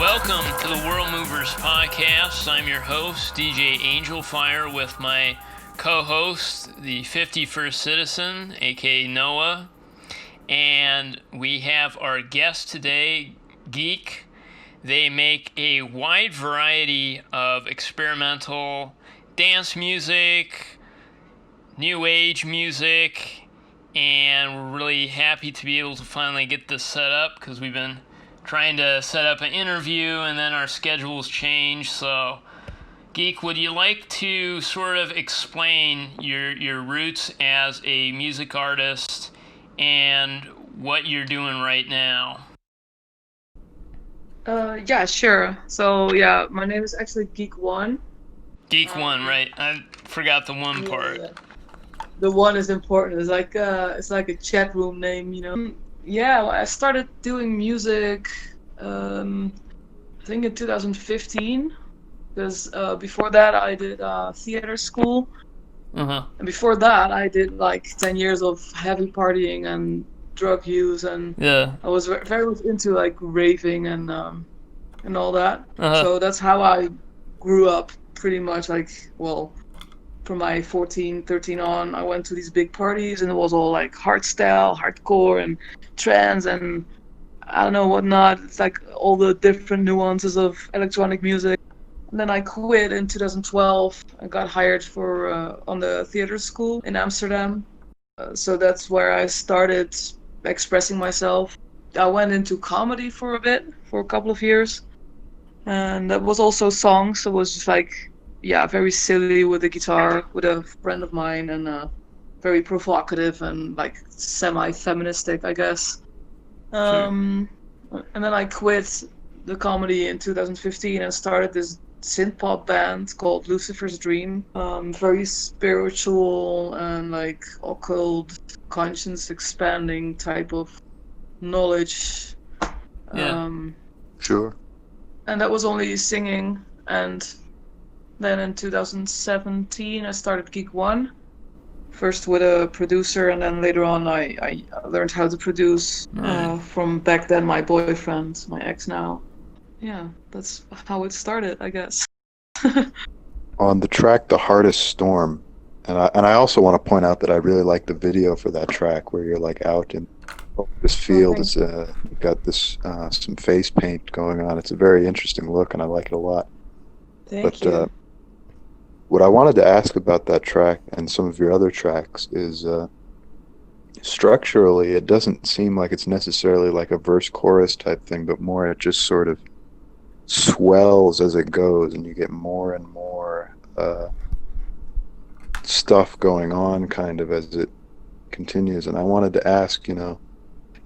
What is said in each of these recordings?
Welcome to the World Movers podcast. I'm your host, DJ Angelfire, with my co-host, the 51st Citizen, aka Noah. And we have our guest today, Geek. They make a wide variety of experimental dance music, new age music, and we're really happy to be able to finally get this set up because we've been trying to set up an interview and then our schedules changed. So, Geek, would you like to sort of explain your roots as a music artist and what you're doing right now? Yeah, sure. So yeah, my name is actually Geek One. Geek One, right? I forgot the one part. Yeah. The one is important. It's like a chat room name, you know. Yeah, well, I started doing music, I think in 2015, because before that I did theater school, Uh-huh. and before that I did like 10 years of heavy partying and drug use, and Yeah. I was very much into like raving and all that. Uh-huh. So that's how I grew up, pretty much. Like, well, from my 14, 13 on, I went to these big parties, and it was all like hardstyle, hardcore, and trance, and I don't know whatnot. It's like all the different nuances of electronic music. And then I quit in 2012 and got hired for on the theater school in Amsterdam. So that's where I started expressing myself. I went into comedy for a bit, for a couple of years, and that was also songs. So it was just like, yeah, very silly with the guitar with a friend of mine, and very provocative and like semi-feministic, I guess. And then I quit the comedy in 2015 and started this synth pop band called Lucifer's Dream. Very spiritual and like occult, conscience expanding type of knowledge. Yeah. Sure. And that was only singing. And then in 2017 I started Geek One. First with a producer, and then later on I learned how to produce from back then my boyfriend, my ex now. Yeah, that's how it started, I guess. On the track The Hardest Storm, and I also want to point out that I really like the video for that track where you're like out in this field. It's you've got this some face paint going on. It's a very interesting look, and I like it a lot. Thank you. What I wanted to ask about that track and some of your other tracks is structurally, it doesn't seem like it's necessarily like a verse-chorus type thing, but more it just sort of swells as it goes, and you get more and more stuff going on kind of as it continues. And I wanted to ask,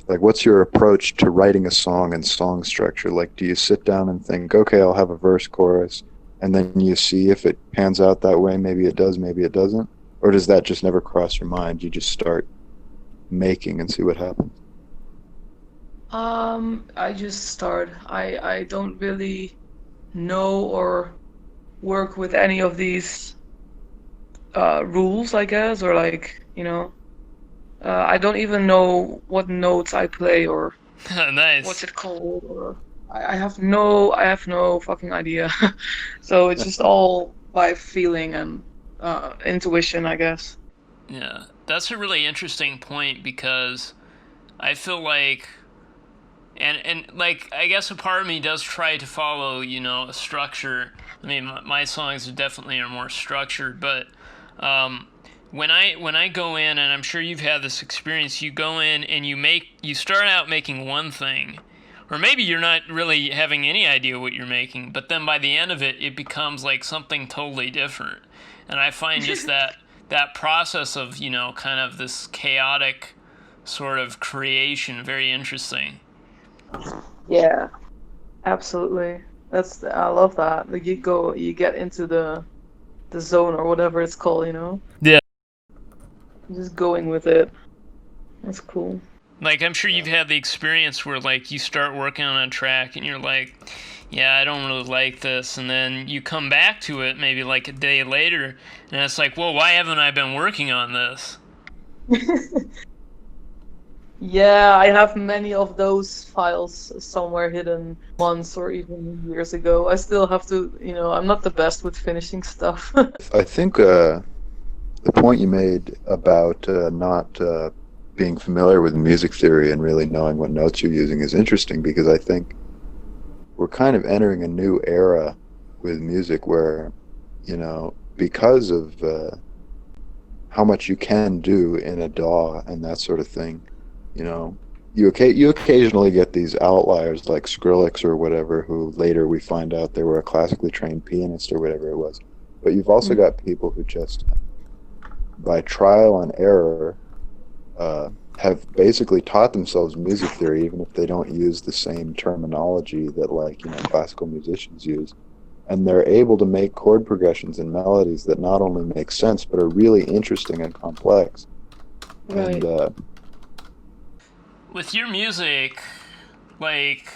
like, what's your approach to writing a song and song structure? Like, do you sit down and think, okay, I'll have a verse, chorus, and then you see if it pans out that way? Maybe it does, maybe it doesn't. Or does that just never cross your mind? You just start making and see what happens? I just start. I don't really know or work with any of these rules, I guess, or like, I don't even know what notes I play or Nice. what's it called, or I have no fucking idea. So it's just all by feeling and intuition, I guess. Yeah, that's a really interesting point because I feel like, and like, I guess a part of me does try to follow, a structure. I mean, my songs definitely are more structured, but when I go in, and I'm sure you've had this experience, you go in and you start out making one thing, or maybe you're not really having any idea what you're making, but then by the end of it, it becomes like something totally different. And I find just that process of, kind of this chaotic sort of creation very interesting. Yeah, absolutely. I love that. Like you get into the zone or whatever it's called, Yeah. Just going with it. That's cool. Like, I'm sure you've had the experience where, like, you start working on a track and you're like, yeah, I don't really like this. And then you come back to it maybe like a day later and it's like, well, why haven't I been working on this? Yeah, I have many of those files somewhere hidden months or even years ago. I still have to, I'm not the best with finishing stuff. I think the point you made about not being familiar with music theory and really knowing what notes you're using is interesting because I think we're kind of entering a new era with music where, because of how much you can do in a DAW and that sort of thing, you know, you occasionally get these outliers like Skrillex or whatever, who later we find out they were a classically trained pianist or whatever it was. But you've also Mm. got people who just, by trial and error, have basically taught themselves music theory, even if they don't use the same terminology that, like, classical musicians use. And they're able to make chord progressions and melodies that not only make sense but are really interesting and complex. And Right. With your music, like,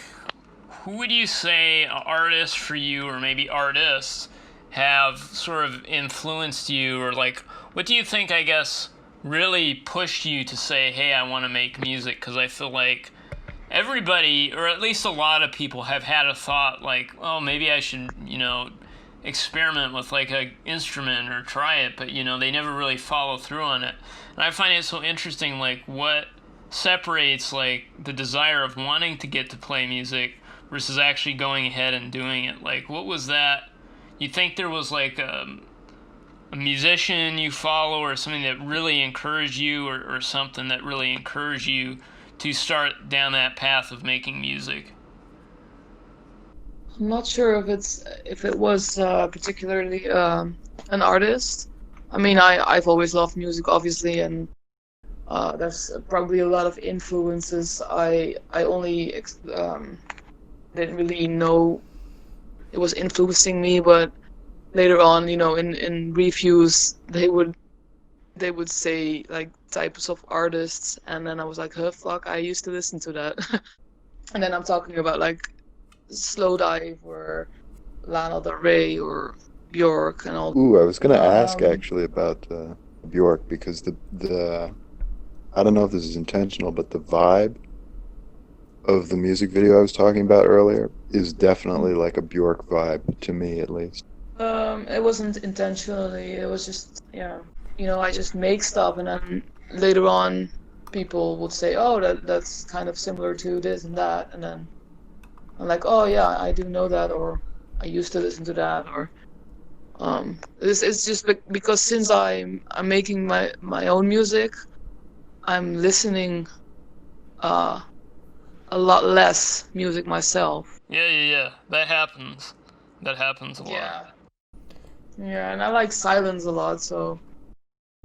who would you say artists for you, or maybe artists, have sort of influenced you, or like, what do you think, I guess, really pushed you to say, hey, I want to make music? Because I feel like everybody, or at least a lot of people, have had a thought like, oh, maybe I should, experiment with like a instrument or try it, but they never really follow through on it. And I find it so interesting, like what separates like the desire of wanting to get to play music versus actually going ahead and doing it. Like, what was that? You think there was like a musician you follow or something that really encouraged you, or something that really encouraged you to start down that path of making music? I'm not sure if it was particularly an artist. I mean, I've always loved music, obviously, and there's probably a lot of influences. I only didn't really know it was influencing me, but later on, in reviews, they would say like types of artists, and then I was like, huh, fuck, I used to listen to that. And then I'm talking about like Slow Dive or Lana Del Rey or Bjork and all. ooh, I was going to ask Um, actually about Bjork because the I don't know if this is intentional, but the vibe of the music video I was talking about earlier is definitely like a Bjork vibe to me, at least. it wasn't intentionally. It was just, yeah, I just make stuff, and then later on, people would say, "Oh, that's kind of similar to this and that," and then I'm like, "Oh yeah, I do know that," or I used to listen to that, or it's just because since I'm making my own music, I'm listening uh a lot less music myself. Yeah. That happens. That happens a lot. Yeah. Yeah, and I like silence a lot, so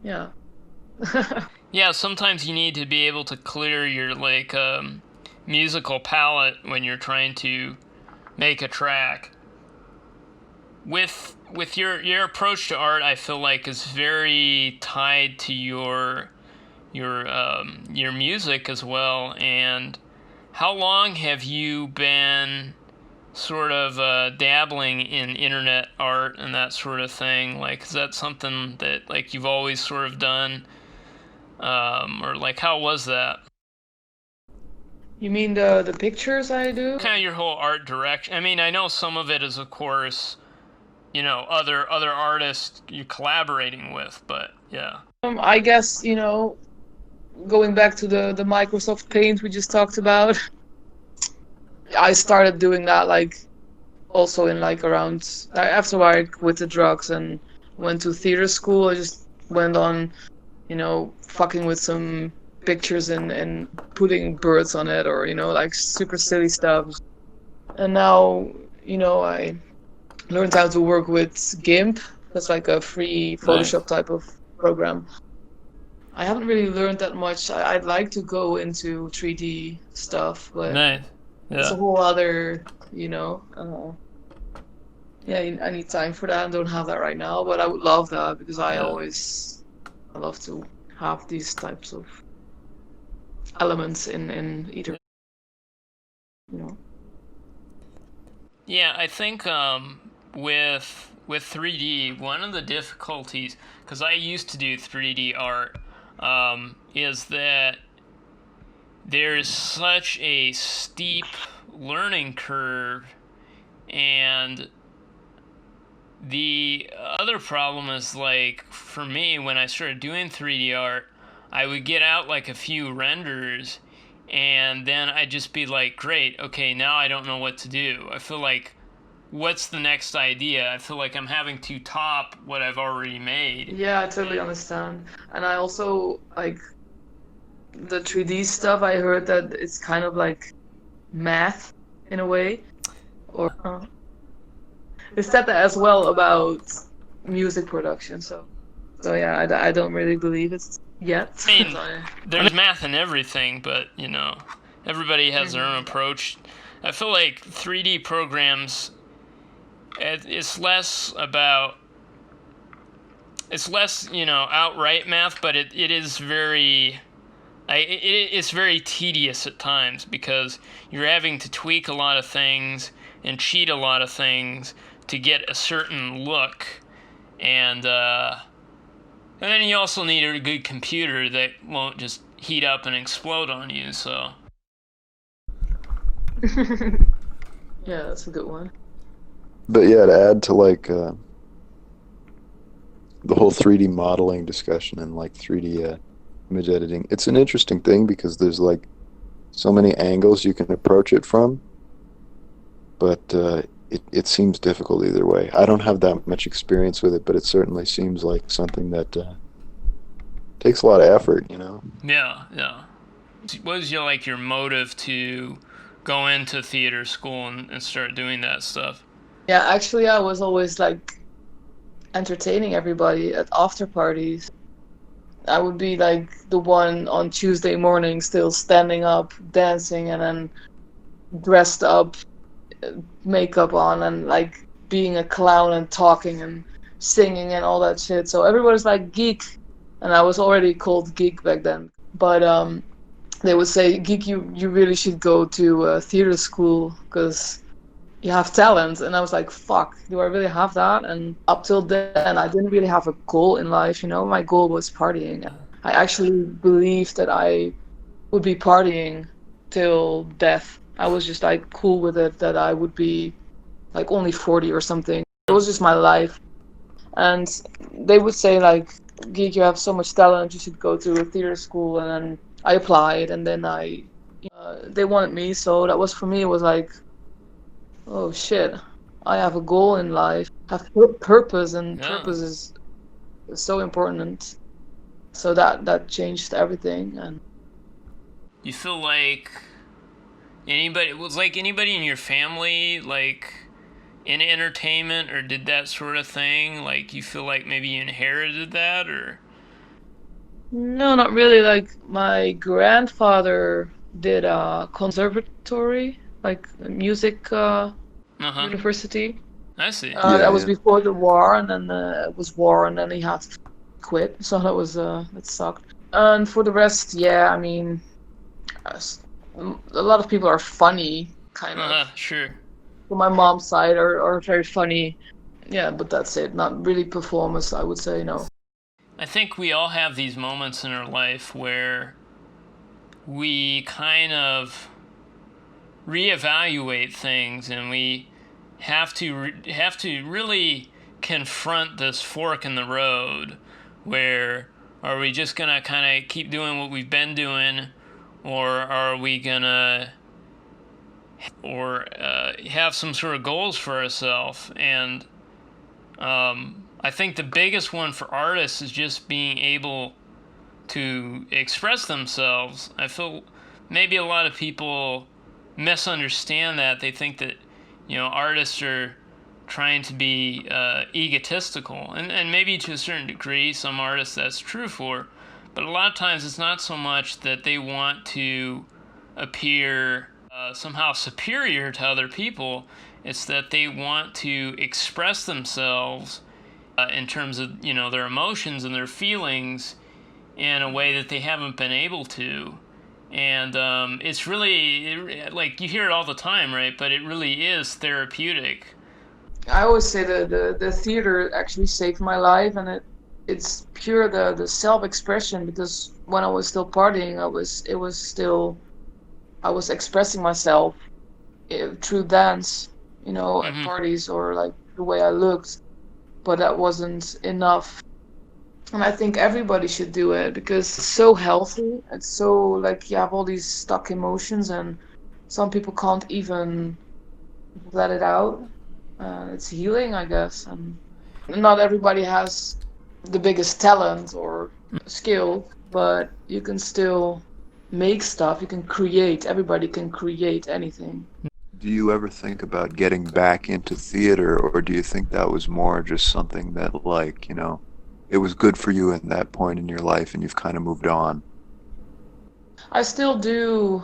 yeah. Yeah, sometimes you need to be able to clear your like musical palette when you're trying to make a track. With your approach to art, I feel like is very tied to your music as well. And how long have you been sort of dabbling in internet art and that sort of thing? Like, is that something that like you've always sort of done, or like how was that? You mean the pictures I do? Kind of your whole art direction. I mean, I know some of it is, of course, other artists you're collaborating with, but yeah. I guess, going back to the Microsoft Paint we just talked about, I started doing that like also in like around after I quit the drugs and went to theater school. I just went on, fucking with some pictures and putting birds on it, or like super silly stuff. And now, I learned how to work with GIMP. That's like a free Nice. Photoshop type of program. I haven't really learned that much. I'd like to go into 3D stuff, but Nice. it's a Yeah. whole other, yeah, I need time for that. I don't have that right now, but I would love that because Yeah. I love to have these types of elements in either, you know. Yeah, I think with 3D, one of the difficulties, because I used to do 3D art, is that there's such a steep learning curve, and the other problem is, like, for me, when I started doing 3D art, I would get out like a few renders, and then I'd just be like, great, okay, now I don't know what to do. I feel like, what's the next idea? I feel like I'm having to top what I've already made. Yeah, I totally understand. And I also, like, the 3D stuff, I heard that it's kind of like math in a way. Or they said that as well about music production. So yeah, I don't really believe it yet. I mean, there's math in everything, but, you know, everybody has their own approach. I feel like 3D programs, it's less, you know, outright math, but it is very, it's very tedious at times, because you're having to tweak a lot of things and cheat a lot of things to get a certain look, and then you also need a good computer that won't just heat up and explode on you, so. Yeah, that's a good one. But yeah, to add to like the whole 3D modeling discussion and like 3D image editing, it's an interesting thing because there's like so many angles you can approach it from, but it seems difficult either way. I don't have that much experience with it, but it certainly seems like something that takes a lot of effort, you know? Yeah. What was your motive to go into theater school and start doing that stuff? Yeah, actually, I was always like entertaining everybody at after parties. I would be like the one on Tuesday morning still standing up, dancing, and then dressed up, makeup on, and like being a clown and talking and singing and all that shit. So everybody's like geek, and I was already called geek back then. But they would say, geek, you really should go to theater school because you have talent. And I was like, fuck, do I really have that? And up till then, I didn't really have a goal in life, you know? My goal was partying. I actually believed that I would be partying till death. I was just like cool with it, that I would be like only 40 or something. It was just my life. And they would say like, geek, you have so much talent, you should go to a theater school. And then I applied, and then they wanted me. So that was, for me, it was like, oh shit, I have a goal in life, I have purpose, and purpose is so important. So that changed everything. And you feel like anybody in your family like in entertainment or did that sort of thing? Like, you feel like maybe you inherited that, or? no, not really. Like, my grandfather did a conservatory, like a music university. I see. That was before the war, and then it was war, and then he had to quit. So that was it sucked. And for the rest, yeah, I mean, a lot of people are funny, kind of. Sure. From my mom's side are very funny. Yeah, but that's it. Not really performance, I would say, no. I think we all have these moments in our life where we kind of reevaluate things, and we have to really confront this fork in the road, where are we just gonna kind of keep doing what we've been doing, or are we gonna have some sort of goals for ourselves? And I think the biggest one for artists is just being able to express themselves. I feel maybe a lot of people misunderstand that. They think that, you know, artists are trying to be egotistical, and maybe to a certain degree some artists that's true for, but a lot of times it's not so much that they want to appear somehow superior to other people. It's that they want to express themselves in terms of, you know, their emotions and their feelings in a way that they haven't been able to. And it's really, like, you hear it all the time, right? But it really is therapeutic. I always say the theater actually saved my life, and it's pure the self-expression, because when I was still partying, it was still I was expressing myself through dance, at Mm-hmm. parties, or like the way I looked, but that wasn't enough. And I think everybody should do it because it's so healthy. It's so like you have all these stuck emotions, and some people can't even let it out. It's healing, I guess. And not everybody has the biggest talent or skill, but you can still make stuff. You can create. Everybody can create anything. Do you ever think about getting back into theater, or do you think that was more just something that, like, it was good for you in that point in your life and you've kind of moved on? I still do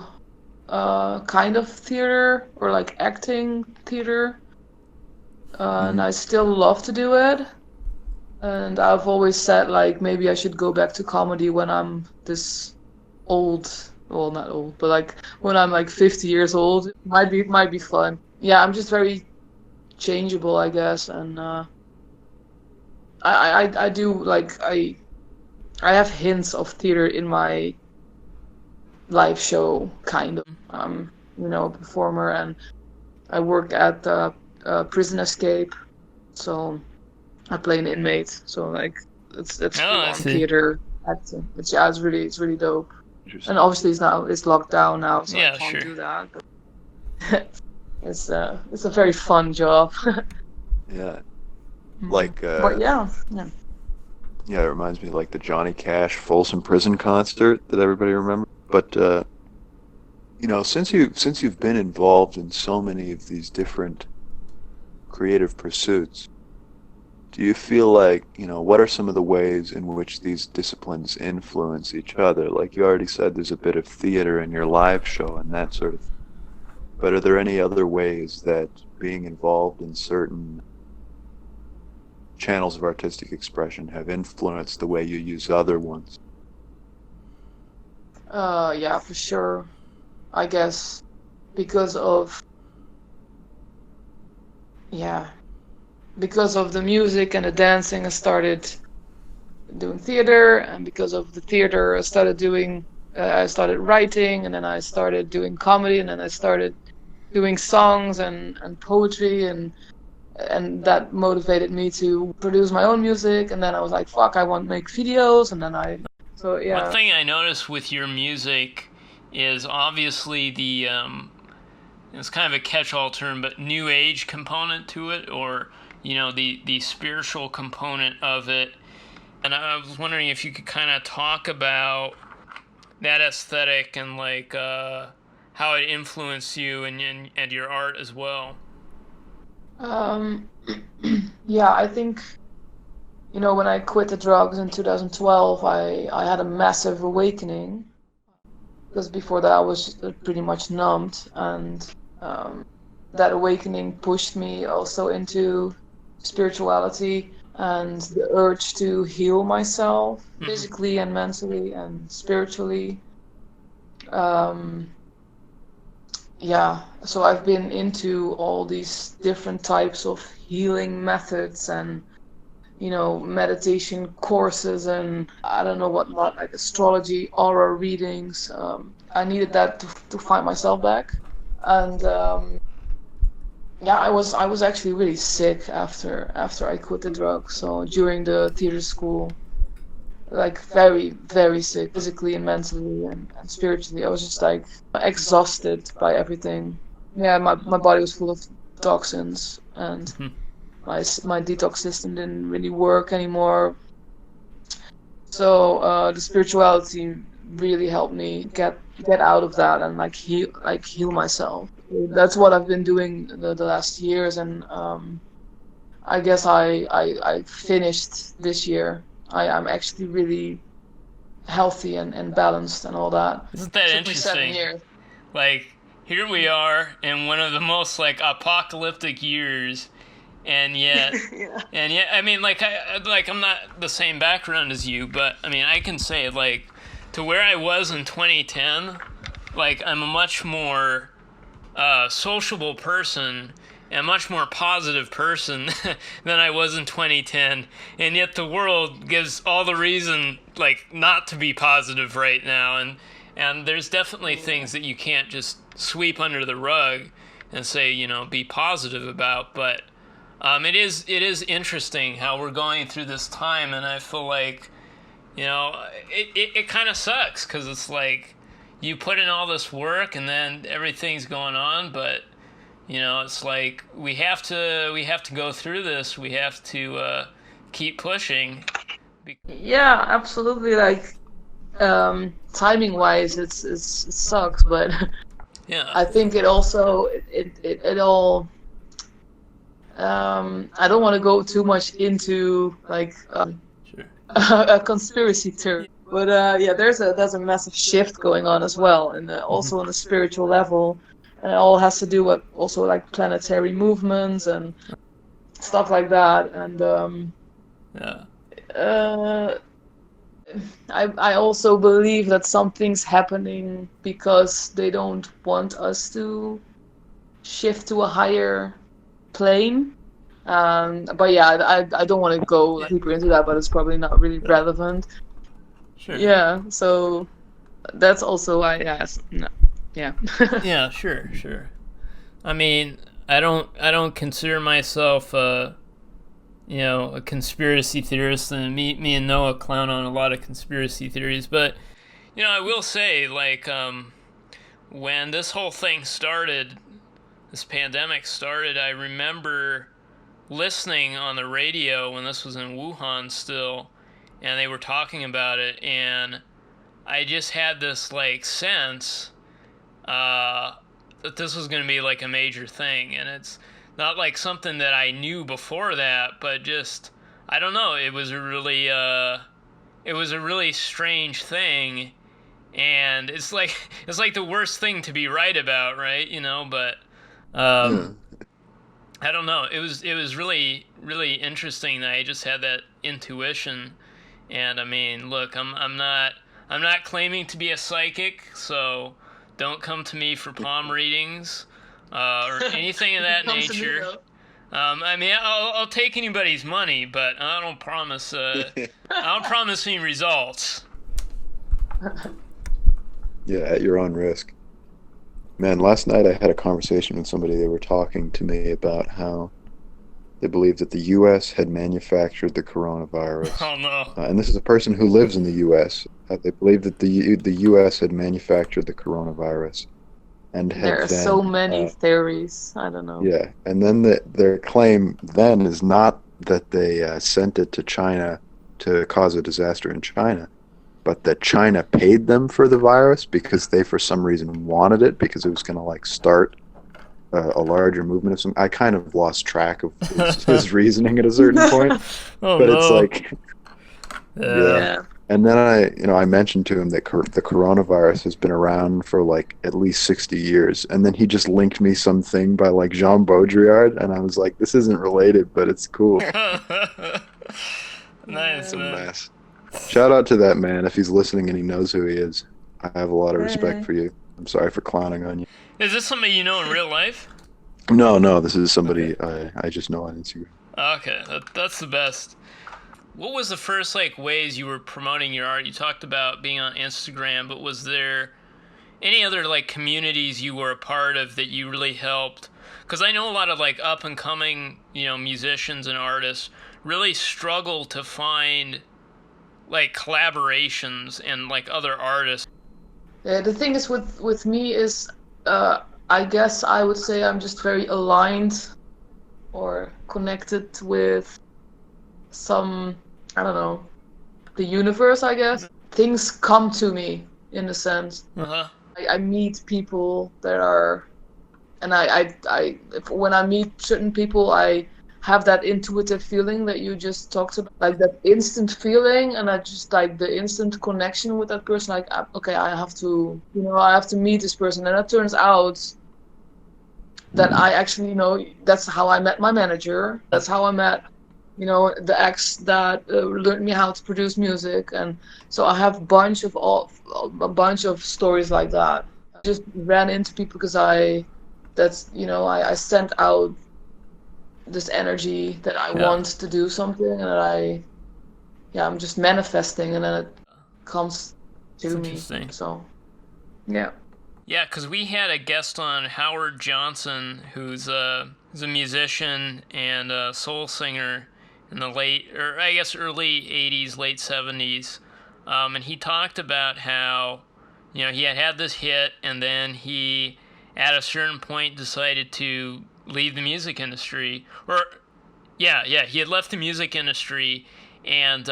kind of theater or like acting theater, and Mhm. I still love to do it. And I've always said like maybe I should go back to comedy when I'm this old. Well, not old, but like when I'm like 50 years old. Might be fun. Yeah, I'm just very changeable, I guess, and I do like I have hints of theater in my live show, kind of. A performer, and I work at Prison Escape, so I play an inmate. So like it's Oh, full I on see. theater acting. It's really dope. And Interesting. obviously it's locked down now, so I Yeah, can't sure. do that. But it's a very fun job. Yeah. Mhm. Like, But yeah, yeah. yeah, it reminds me of like the Johnny Cash Folsom Prison concert that everybody remembers. But since you've been involved in so many of these different creative pursuits, do you feel like, what are some of the ways in which these disciplines influence each other? Like you already said, there's a bit of theater in your live show and that sort of thing. But are there any other ways that being involved in certain channels of artistic expression have influenced the way you use other ones? Yeah, for sure. I guess because of yeah, because of the music and the dancing, I started doing theater, and because of the theater, I started writing, and then I started doing comedy, and then I started doing songs and poetry, and that motivated me to produce my own music. And then I was like, fuck, I want to make videos, and then so One yeah. thing I noticed with your music is obviously it's kind of a catch-all term, but new age component to it, or the spiritual component of it. And I was wondering if you could kind of talk about that aesthetic and like how it influenced you and your art as well. Um, yeah, I think, when I quit the drugs in 2012, I had a massive awakening, because before that I was pretty much numbed, and that awakening pushed me also into spirituality and the urge to heal myself Mm-hmm. physically and mentally and spiritually. Um, yeah, so I've been into all these different types of healing methods and meditation courses, and I don't know what not, like astrology, aura readings. I needed that to find myself back, and yeah, I was actually really sick after I quit the drugs. So during the theater school, like very very sick, physically and mentally and spiritually. I was just like exhausted by everything. Yeah, my body was full of toxins, and my detox system didn't really work anymore. So the spirituality really helped me get out of that and like heal myself. That's what I've been doing the last years, and I guess I finished this year. I'm actually really healthy and balanced and all that. Isn't that Took me 7 interesting? years. Like, here we are in one of the most like apocalyptic years, and yet Yeah. and yet, I mean, I'm not the same background as you, but I mean, I can say like to where I was in 2010, like I'm a much more sociable person and a much more positive person than I was in 2010, and yet the world gives all the reason like not to be positive right now, and And there's definitely things that you can't just sweep under the rug and say, be positive about. But it is interesting how we're going through this time, and I feel like, it kind of sucks because it's like you put in all this work and then everything's going on, but it's like we have to go through this. We have to keep pushing. Yeah, absolutely. Like timing wise, it sucks, but yeah, I think it also it all. I don't want to go too much into like sure. a conspiracy theory, but yeah, there's a massive shift going on as well, and also on the spiritual level, and it all has to do with also like planetary movements and stuff like that, and yeah. I also believe that something's happening because they don't want us to shift to a higher plane. But yeah, I don't want to go deeper into that, but it's probably not really relevant. Sure. Yeah, so that's also why I asked. No. Yeah. Yeah, sure. I mean, I don't consider myself a conspiracy theorist, and me and Noah clown on a lot of conspiracy theories, but I will say, like, when this whole thing started, this pandemic started, I remember listening on the radio when this was in Wuhan still, and they were talking about it, and I just had this like sense that this was going to be like a major thing, and it's not like something that I knew before that, but just, I don't know, it was a really strange thing, and it's like the worst thing to be right about, right? But I don't know. It was really, really interesting that I just had that intuition, and I mean, look, I'm not claiming to be a psychic, so don't come to me for palm readings. Or anything of that nature. I mean, I'll take anybody's money, but I don't promise. I don't promise any results. Yeah, at your own risk. Man, last night I had a conversation with somebody. They were talking to me about how they believed that the U.S. had manufactured the coronavirus. Oh no! And this is a person who lives in the U.S. They believed that the U.S. had manufactured the coronavirus. And there are so many theories. I don't know. Yeah, and then their claim then is not that they sent it to China to cause a disaster in China, but that China paid them for the virus because they, for some reason, wanted it because it was going to like start a larger movement of some. I kind of lost track of his reasoning at a certain point, oh, but no. It's like, yeah. And then I mentioned to him that the coronavirus has been around for like at least 60 years, and then he just linked me something by like Jean Baudrillard, and I was like, this isn't related, but it's cool. Nice, man. Mess. Shout out to that man if he's listening and he knows who he is. I have a lot of respect for you. I'm sorry for clowning on you. Is this somebody you know in real life? No, this is somebody I just know on Instagram. Okay, that's the best. What was the first like ways you were promoting your art? You talked about being on Instagram, but was there any other like communities you were a part of that you really helped? Because I know a lot of like up and coming, musicians and artists really struggle to find like collaborations and like other artists. Yeah, the thing is with me is I guess I would say I'm just very aligned or connected with some, I don't know, the universe, I guess. Things come to me in a sense. Uh-huh. I meet people that are, and when I meet certain people, I have that intuitive feeling that you just talked about, like that instant feeling, and I just like the instant connection with that person. Like, okay, I have to meet this person, and it turns out that I actually, that's how I met my manager. That's how I met, the ex that learned me how to produce music, and so I have a bunch of stories like that. I just ran into people because I sent out this energy that I want to do something, and that I'm just manifesting, and then it comes to me. So Yeah. Yeah, because we had a guest on, Howard Johnson, who's a musician and a soul singer in the early 80s, late 70s. And he talked about how, he had this hit, and then he, at a certain point, decided to leave the music industry. He had left the music industry, and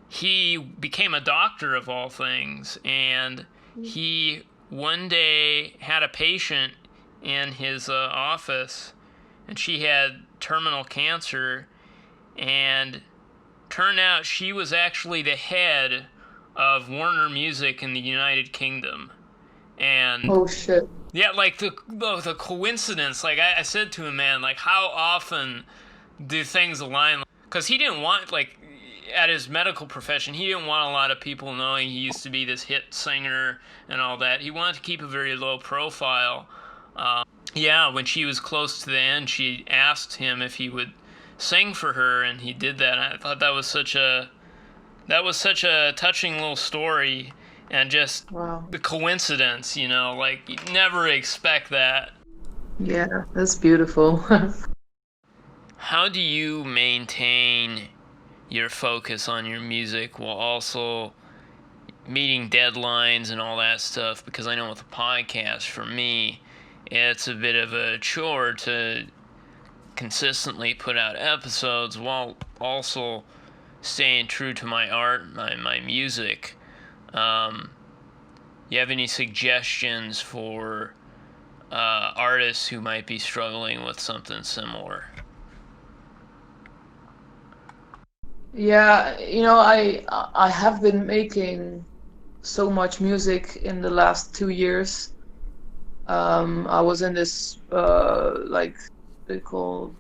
he became a doctor of all things, and he one day had a patient in his office, and she had terminal cancer, and turned out she was actually the head of Warner Music in the United Kingdom. And Oh shit. yeah, like the coincidence, like I said to him, man, like how often do things align? Because he didn't want, like, at his medical profession, he didn't want a lot of people knowing he used to be this hit singer and all that. He wanted to keep a very low profile. When she was close to the end, she asked him if he would sing for her, and he did that. I thought that was such a touching little story, and just Wow. the coincidence, like you never expect that. Yeah, that's beautiful. How do you maintain your focus on your music while also meeting deadlines and all that stuff? Because I know with a podcast, for me, it's a bit of a chore to consistently put out episodes while also staying true to my art, my music. You have any suggestions for artists who might be struggling with something similar? Yeah, I have been making so much music in the last 2 years. I was in this like they call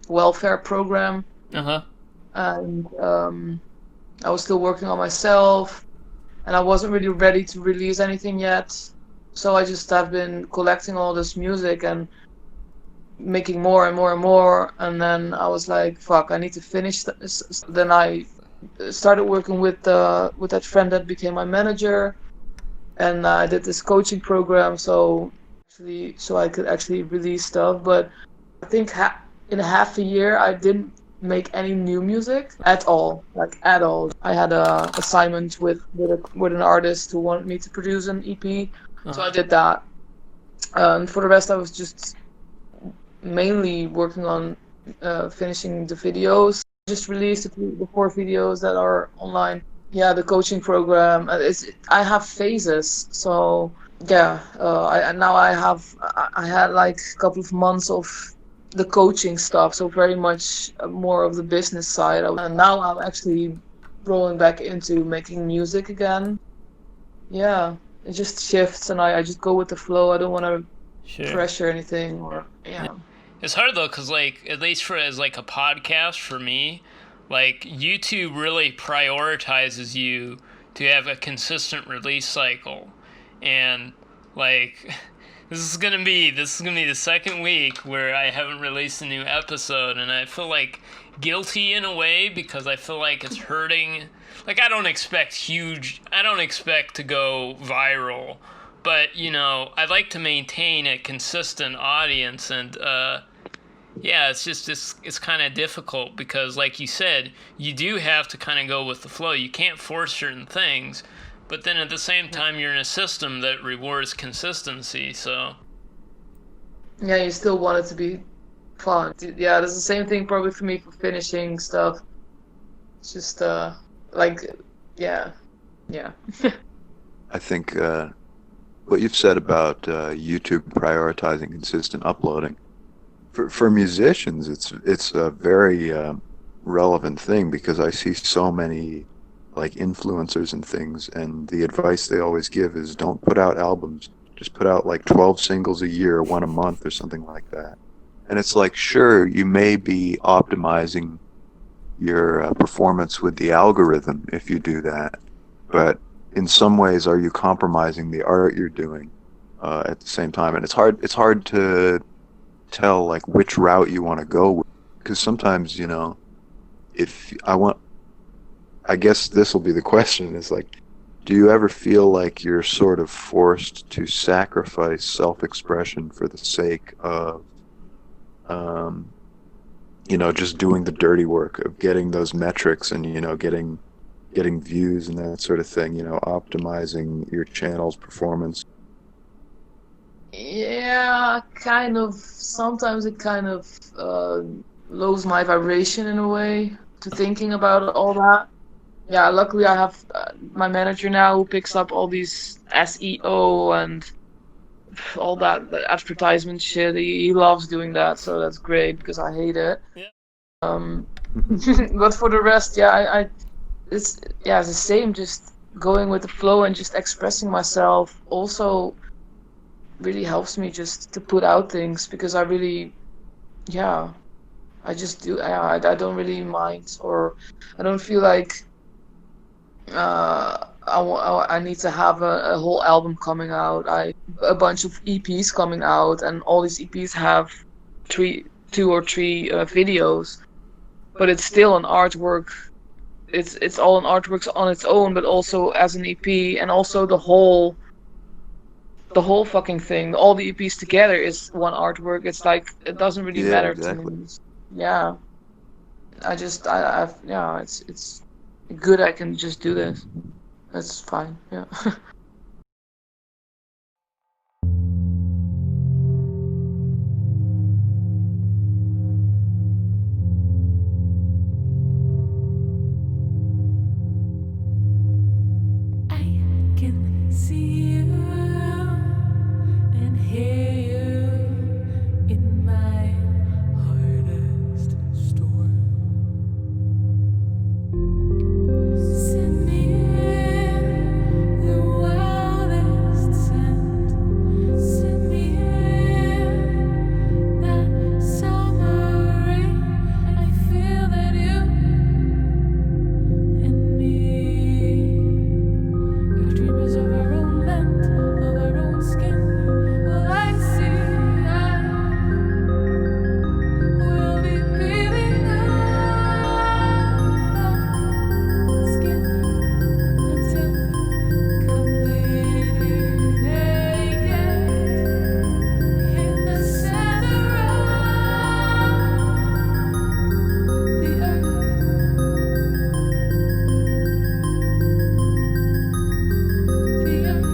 welfare program, and I was still working on myself, and I wasn't really ready to release anything yet. So I just have been collecting all this music and making more and more and more, and then I was like, fuck, I need to finish this. Then I started working with that friend that became my manager, and I did this coaching program so I could actually release stuff. But I think in half a year I didn't make any new music at all, like at all. I had a assignment with an artist who wanted me to produce an EP, so I did that. And for the rest, I was just mainly working on finishing the videos. Just released the 4 videos that are online. Yeah, the coaching program. I have phases, so yeah. I had like a couple of months of the coaching stuff, so very much more of the business side. And now I'm actually rolling back into making music again. Yeah, it just shifts, and I just go with the flow. I don't want to pressure anything, or yeah. It's hard though, because like, at least as like a podcast for me, like YouTube really prioritizes you to have a consistent release cycle, and like this is gonna be the second week where I haven't released a new episode, and I feel like guilty in a way because I feel like it's hurting. Like I don't expect to go viral, but I'd like to maintain a consistent audience, and it's kind of difficult because, like you said, you do have to kind of go with the flow. You can't force certain things, but then at the same time, you're in a system that rewards consistency. So yeah, you still want it to be fun. Yeah, it's the same thing probably for me for finishing stuff. It's just yeah. I think what you've said about YouTube prioritizing consistent uploading for musicians, it's a very relevant thing, because I see so many like influencers and things, and the advice they always give is don't put out albums, just put out like 12 singles a year, one a month or something like that. And it's like, sure, you may be optimizing your performance with the algorithm if you do that, but in some ways, are you compromising the art you're doing at the same time? And it's hard to tell like which route you want to go with, because sometimes I guess this will be the question, is like, Do you ever feel like you're sort of forced to sacrifice self-expression for the sake of, um, just doing the dirty work of getting those metrics and, getting views and that sort of thing, optimizing your channel's performance? Yeah, kind of. Sometimes it kind of lowers my vibration in a way to thinking about all that. Yeah, luckily I have my manager now who picks up all these SEO and all that advertisement shit. He loves doing that, so that's great because I hate it. Yeah. But for the rest, yeah, it's the same. Just going with the flow and just expressing myself also really helps me just to put out things because I really, yeah, I just do. I don't really mind or I don't feel like I need to have a whole album coming out. A bunch of EPs coming out, and all these EPs have two or three videos, but it's still an artwork. It's all an artwork on its own, but also as an EP, and also the whole fucking thing. All the EPs together is one artwork. It's like it doesn't really Yeah, matter exactly. to me. Yeah, it's good. I can just do this. That's fine. Yeah. I can see you and hear you in my hardest storm. Send me the wildest scent. Send me that summer rain. I feel that you and me are dreamers of our own land, of our own skin. Well, I see we'll be breathing our skin until completely naked in the center of the earth. The earth.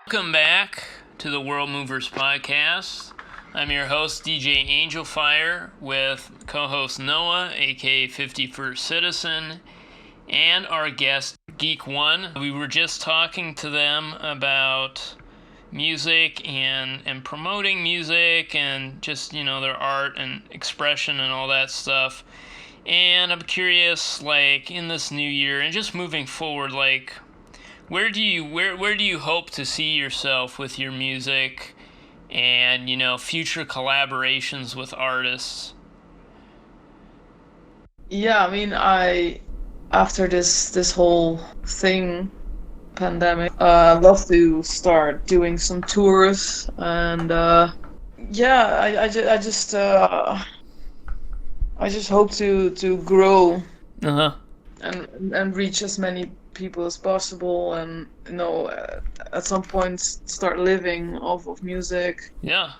Welcome back to the World Movers podcast. I'm your host, DJ Angelfire, with co-host Noah, aka 51st Citizen, and our guest, Geek One. We were just talking to them about music and promoting music and just, their art and expression and all that stuff. And I'm curious, like, in this new year and just moving forward, like, where do you hope to see yourself with your music and, future collaborations with artists? Yeah, I mean, after this whole thing, pandemic, I'd love to start doing some tours, and yeah, I just hope to grow Uh-huh. and reach as many people as possible, and at some point start living off of music, Yeah.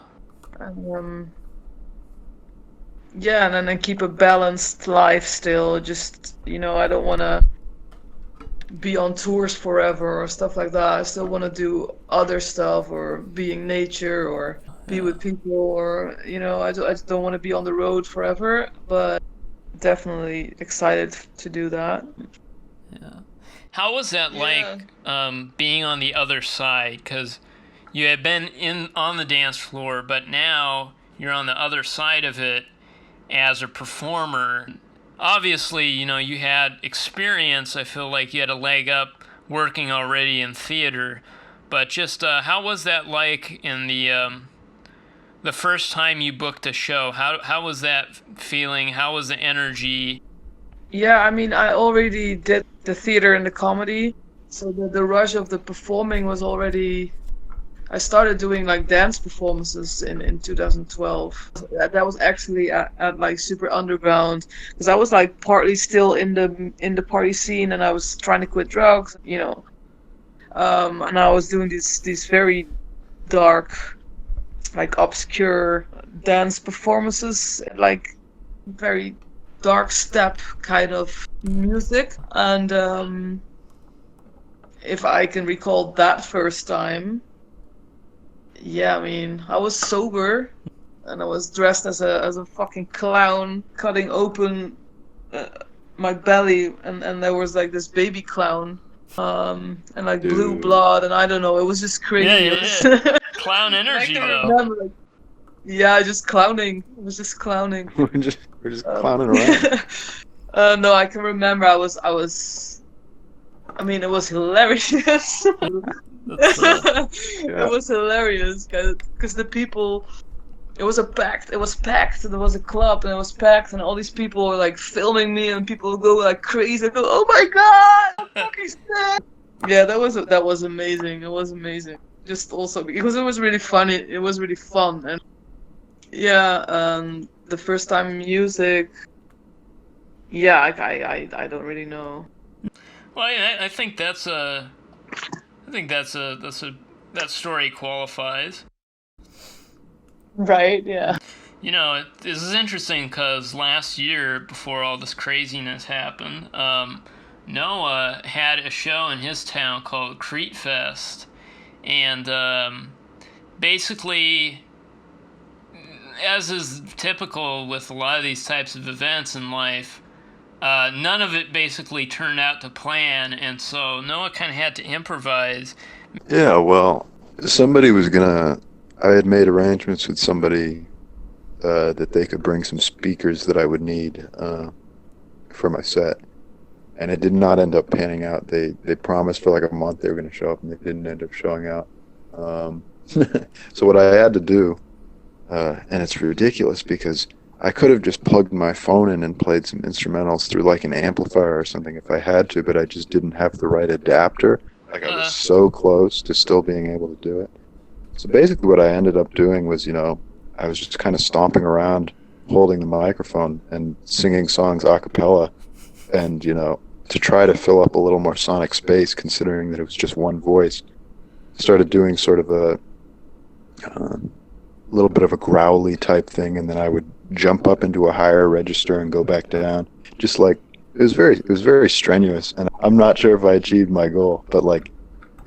and yeah, and then keep a balanced life still. Just I don't want to be on tours forever or stuff like that. I still want to do other stuff, or be in nature, or be with people, or I just don't want to be on the road forever, but definitely excited to do that. Yeah. How was that Yeah. like being on the other side? Because you had been on the dance floor, but now you're on the other side of it as a performer. Obviously, you had experience. I feel like you had a leg up working already in theater. But just how was that like in the first time you booked a show? How was that feeling? How was the energy? Yeah, I mean, I already did the theater and the comedy, so the rush of the performing was already. I started doing like dance performances in 2012. That was actually at like super underground, because I was like partly still in the party scene, and I was trying to quit drugs, and I was doing these very dark, like obscure dance performances, like very dark step kind of music. And if I can recall that first time, yeah, I mean, I was sober, and I was dressed as a fucking clown, cutting open my belly, and there was like this baby clown, and like blue Dude. blood, and I don't know, it was just crazy. Yeah, It yeah, was- yeah. Clown And I energy, can though. remember, like, yeah, just clowning. It was just clowning. We're just clowning around. No, I can remember. I mean, it was hilarious. That's, It was hilarious because the people. It was packed. It was packed. There was a club, and it was packed, and all these people were like filming me, and people would go like crazy. Go, oh my god, I'm fucking sick. Yeah, that was amazing. It was amazing. Just also because it was really funny. It was really fun, and yeah, the first time music. Yeah, I don't really know. well, I think that story qualifies. Right? Yeah. This is interesting because last year, before all this craziness happened, Noah had a show in his town called Crete Fest, and basically, as is typical with a lot of these types of events in life, none of it basically turned out to plan, and so Noah kind of had to improvise. Yeah, well, I had made arrangements with somebody that they could bring some speakers that I would need for my set. And it did not end up panning out. They promised for like a month they were going to show up, and they didn't end up showing out. So what I had to do, and it's ridiculous because I could have just plugged my phone in and played some instrumentals through like an amplifier or something if I had to, but I just didn't have the right adapter. Like I was so close to still being able to do it. So basically what I ended up doing was, I was just kind of stomping around holding the microphone and singing songs a cappella, and, to try to fill up a little more sonic space, considering that it was just one voice. Started doing sort of a little bit of a growly type thing, and then I would jump up into a higher register and go back down. Just like it was very strenuous, and I'm not sure if I achieved my goal, but like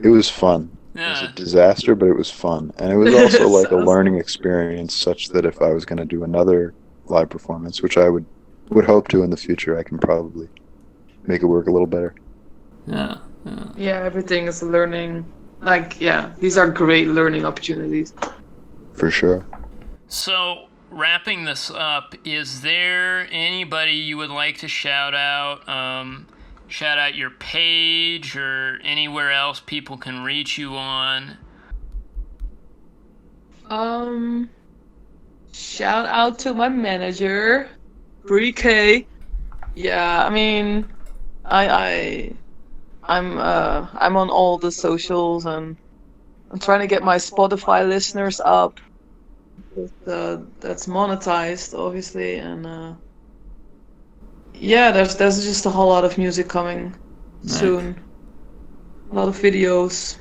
it was fun. It was a disaster, but it was fun, and it was also like a learning experience, such that if I was going to do another live performance, which I would hope to in the future, I can probably make it work a little better. Yeah. Yeah, everything is learning. Like, yeah, these are great learning opportunities. For sure. So, wrapping this up, is there anybody you would like to shout out? shout out your page or anywhere else people can reach you on? Shout out to my manager, Bree K. Yeah, I mean, I'm on all the socials, and I'm trying to get my Spotify listeners up. That's monetized, obviously, and yeah, there's just a whole lot of music coming soon. A lot of videos.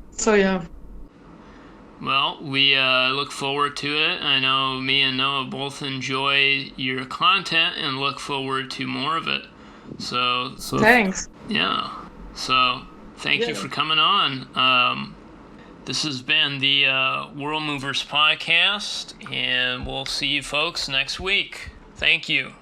So yeah. Well, we look forward to it. I know me and Noah both enjoy your content and look forward to more of it. So Thanks. yeah. So thank you for coming on. This has been the World Movers podcast, and we'll see you folks next week. Thank you.